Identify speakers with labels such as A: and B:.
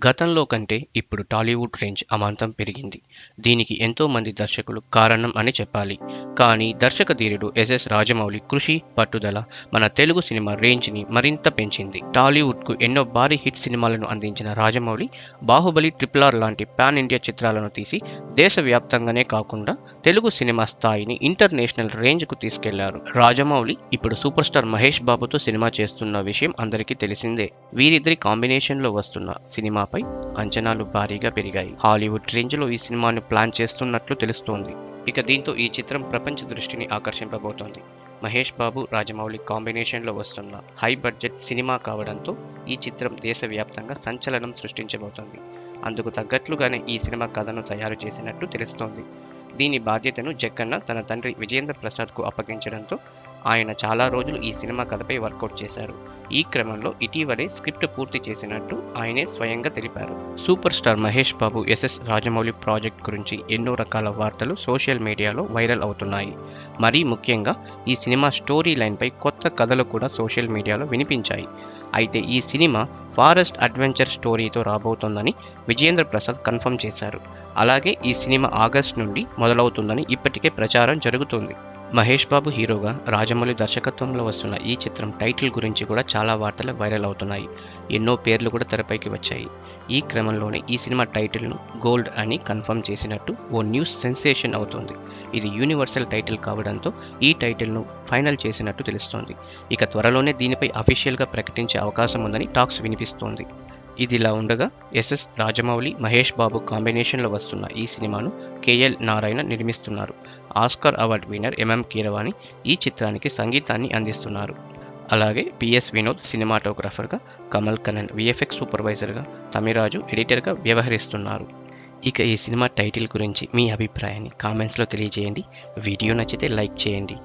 A: గతంలో కంటే ఇప్పుడు టాలీవుడ్ రేంజ్ అమాంతం పెరిగింది. దీనికి ఎంతో మంది దర్శకులు కారణం అని చెప్పాలి. కానీ దర్శక ధీరుడు ఎస్ఎస్ రాజమౌళి కృషి, పట్టుదల మన తెలుగు సినిమా రేంజ్ని మరింత పెంచింది. టాలీవుడ్కు ఎన్నో భారీ హిట్ సినిమాలను అందించిన రాజమౌళి బాహుబలి, RRR లాంటి పాన్ ఇండియా చిత్రాలను తీసి దేశవ్యాప్తంగానే కాకుండా తెలుగు సినిమా స్థాయిని ఇంటర్నేషనల్ రేంజ్కు తీసుకెళ్లారు. రాజమౌళి ఇప్పుడు సూపర్ స్టార్ మహేష్ బాబుతో సినిమా చేస్తున్న విషయం అందరికీ తెలిసిందే. వీరిద్దరి కాంబినేషన్లో వస్తున్న సినిమాపై అంచనాలు భారీగా పెరిగాయి. హాలీవుడ్ రేంజ్లో ఈ సినిమాను ప్లాన్ చేస్తున్నట్లు తెలుస్తోంది. ఇక దీంతో ఈ చిత్రం ప్రపంచ దృష్టిని ఆకర్షింపబోతోంది. మహేష్ బాబు, రాజమౌళి కాంబినేషన్లో వస్తున్న హై బడ్జెట్ సినిమా కావడంతో ఈ చిత్రం దేశవ్యాప్తంగా సంచలనం సృష్టించబోతోంది. అందుకు తగ్గట్లుగానే ఈ సినిమా కథను తయారు చేసినట్టు తెలుస్తోంది. దీని బాధ్యతను జక్కన్న తన తండ్రి విజయేంద్ర ప్రసాద్కు అప్పగించడంతో ఆయన చాలా రోజులు ఈ సినిమా కథపై వర్కౌట్ చేశారు. ఈ క్రమంలో ఇటీవలే స్క్రిప్ట్ పూర్తి చేసినట్టు ఆయనే స్వయంగా తెలిపారు. Super star Mahesh Babu SS Rajamouli project గురించి ఎన్నో రకాల వార్తలు సోషల్ మీడియాలో వైరల్ అవుతున్నాయి. మరీ ముఖ్యంగా ఈ సినిమా స్టోరీ లైన్పై కొత్త కథలు కూడా సోషల్ మీడియాలో వినిపించాయి. అయితే ఈ సినిమా ఫారెస్ట్ అడ్వెంచర్ స్టోరీతో రాబోతోందని విజయేంద్ర ప్రసాద్ కన్ఫర్మ్ చేశారు. అలాగే ఈ సినిమా ఆగస్టు నుండి మొదలవుతుందని ఇప్పటికే ప్రచారం జరుగుతోంది. మహేష్ బాబు హీరోగా, రాజమౌళి దర్శకత్వంలో వస్తున్న ఈ చిత్రం టైటిల్ గురించి కూడా చాలా వార్తలు వైరల్ అవుతున్నాయి. ఎన్నో పేర్లు కూడా తెరపైకి వచ్చాయి. ఈ క్రమంలోనే ఈ సినిమా టైటిల్ను గోల్డ్ అని కన్ఫర్మ్ చేసినట్టు ఓ న్యూస్ సెన్సేషన్ అవుతోంది. ఇది యూనివర్సల్ టైటిల్ కావడంతో ఈ టైటిల్ను ఫైనల్ చేసినట్టు తెలుస్తోంది. ఇక త్వరలోనే దీనిపై అఫీషియల్గా ప్రకటించే అవకాశం ఉందని టాక్స్ వినిపిస్తోంది. ఇదిలా ఉండగా ఎస్ఎస్ రాజమౌళి, మహేష్ బాబు కాంబినేషన్లో వస్తున్న ఈ సినిమాను కేఎల్ నారాయణ నిర్మిస్తున్నారు. Oscar award winner MM Keeravani ఈ చిత్రానికి సంగీతాన్ని అందిస్తున్నారు. అలాగే పిఎస్ వినోద్ సినిమాటోగ్రాఫర్గా, కమల్ కన్నన్ విఎఫ్ఎక్స్ సూపర్వైజర్గా, తమిరాజు ఎడిటర్గా వ్యవహరిస్తున్నారు. ఇక ఈ సినిమా టైటిల్ గురించి మీ అభిప్రాయాన్ని కామెంట్స్లో తెలియజేయండి. వీడియో నచ్చితే లైక్ చేయండి.